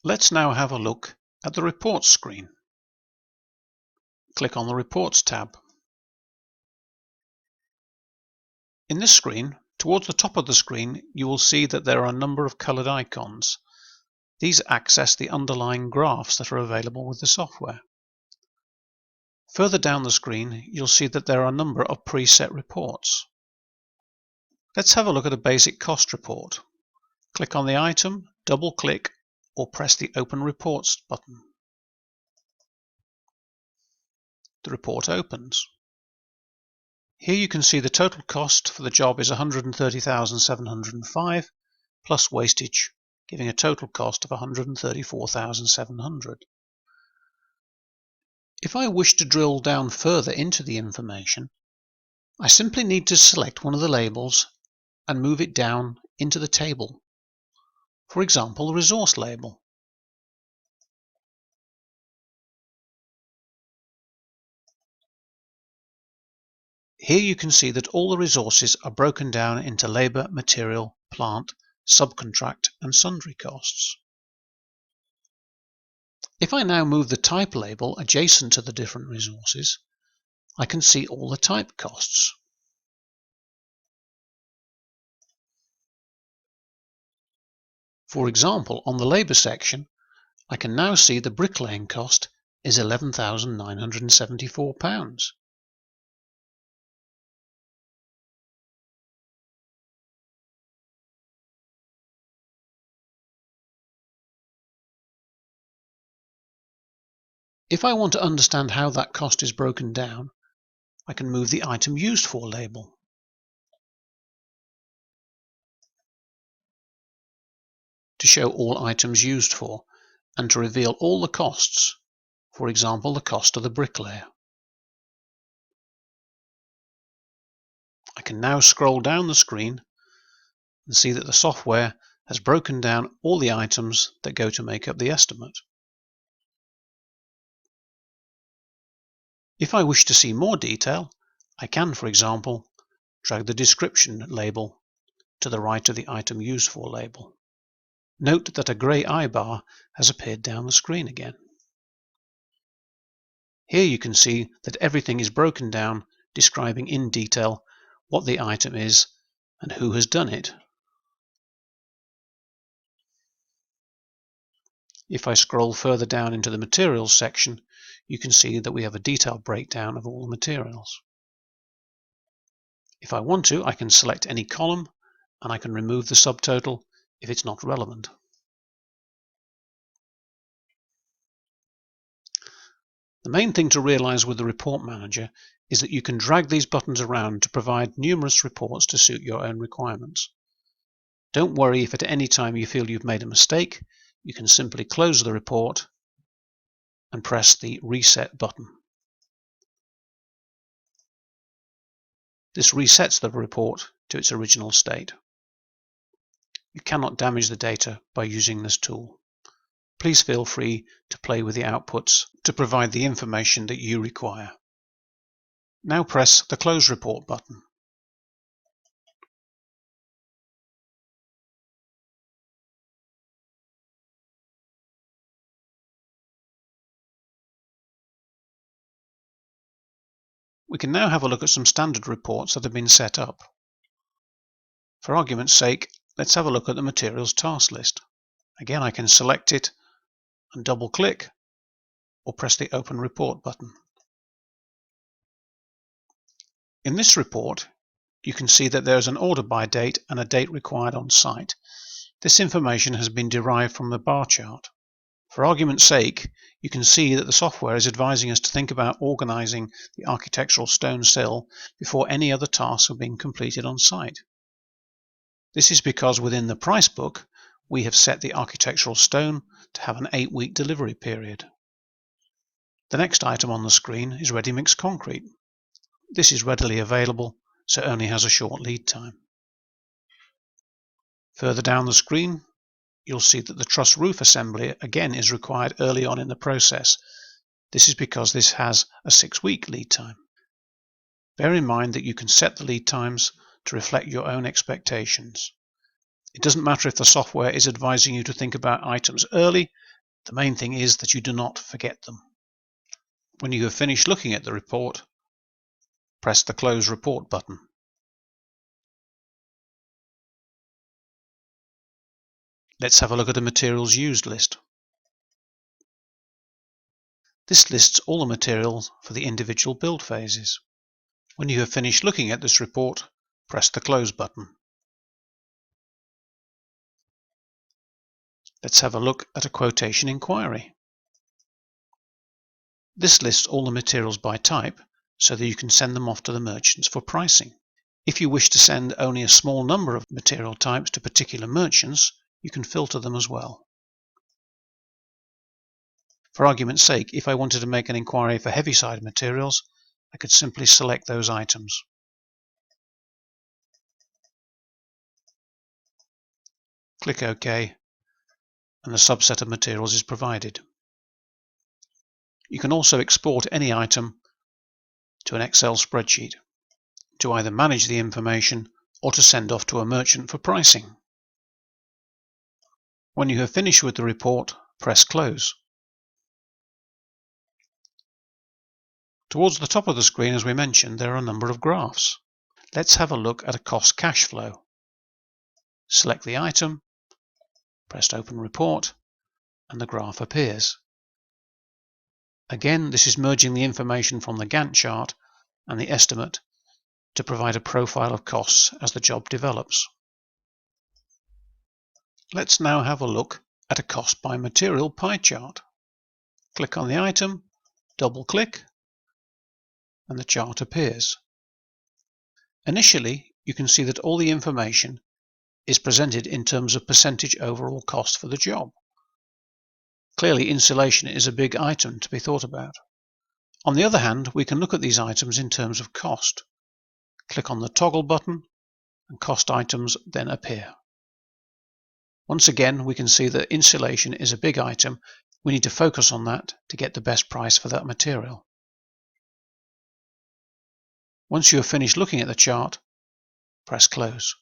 Let's now have a look at the Reports screen. Click on the Reports tab. In this screen, towards the top of the screen, you will see that there are a number of colored icons. These access the underlying graphs that are available with the software. Further down the screen, you'll see that there are a number of preset reports. Let's have a look at a basic cost report. Click on the item, double-click, or press the Open Reports button. The report opens. Here you can see the total cost for the job is $130,705 plus wastage, giving a total cost of $134,700. If I wish to drill down further into the information, I simply need to select one of the labels and move it down into the table. For example, the resource label. Here you can see that all the resources are broken down into labor, material, plant, subcontract, and sundry costs. If I now move the type label adjacent to the different resources, I can see all the type costs. For example, on the labor section, I can now see the bricklaying cost is £11,974. If I want to understand how that cost is broken down, I can move the Item Used For label. To show all items used for, and to reveal all the costs, for example the cost of the bricklayer. I can now scroll down the screen and see that the software has broken down all the items that go to make up the estimate. If I wish to see more detail, I can, for example, drag the description label to the right of the Item Used For label. Note that a grey eye bar has appeared down the screen again. Here you can see that everything is broken down, describing in detail what the item is and who has done it. If I scroll further down into the Materials section, you can see that we have a detailed breakdown of all the materials. If I want to, I can select any column and I can remove the subtotal if it's not relevant. The main thing to realize with the Report Manager is that you can drag these buttons around to provide numerous reports to suit your own requirements. Don't worry if at any time you feel you've made a mistake. You can simply close the report and press the Reset button. This resets the report to its original state. You cannot damage the data by using this tool. Please feel free to play with the outputs to provide the information that you require. Now press the Close Report button. We can now have a look at some standard reports that have been set up. For argument's sake, let's have a look at the Materials task list. Again, I can select it and double-click or press the Open Report button. In this report, you can see that there is an order by date and a date required on site. This information has been derived from the bar chart. For argument's sake, you can see that the software is advising us to think about organizing the architectural stone sill before any other tasks have been completed on site. This is because within the price book, we have set the architectural stone to have an 8-week delivery period. The next item on the screen is ready-mix concrete. This is readily available, so it only has a short lead time. Further down the screen, you'll see that the truss roof assembly again is required early on in the process. This is because this has a 6-week lead time. Bear in mind that you can set the lead times to reflect your own expectations. It doesn't matter if the software is advising you to think about items early The main thing is that you do not forget them. When you have finished looking at the report, press the Close Report button. Let's have a look at the materials used list. This lists all the materials for the individual build phases. When you have finished looking at this report, press the Close button. Let's have a look at a Quotation Inquiry. This lists all the materials by type so that you can send them off to the merchants for pricing. If you wish to send only a small number of material types to particular merchants, you can filter them as well. For argument's sake, if I wanted to make an inquiry for heavy-side materials, I could simply select those items. Click OK, and the subset of materials is provided. You can also export any item to an Excel spreadsheet to either manage the information or to send off to a merchant for pricing. When you have finished with the report, press Close. Towards the top of the screen, as we mentioned, there are a number of graphs. Let's have a look at a cost cash flow. Select the item, press Open Report, and the graph appears. Again, this is merging the information from the Gantt chart and the estimate to provide a profile of costs as the job develops. Let's now have a look at a cost by material pie chart. Click on the item, double-click, and the chart appears. Initially, you can see that all the information is presented in terms of percentage overall cost for the job. Clearly, insulation is a big item to be thought about. On the other hand, we can look at these items in terms of cost. Click on the toggle button and cost items then appear. Once again, we can see that insulation is a big item. We need to focus on that to get the best price for that material. Once you have finished looking at the chart, press Close.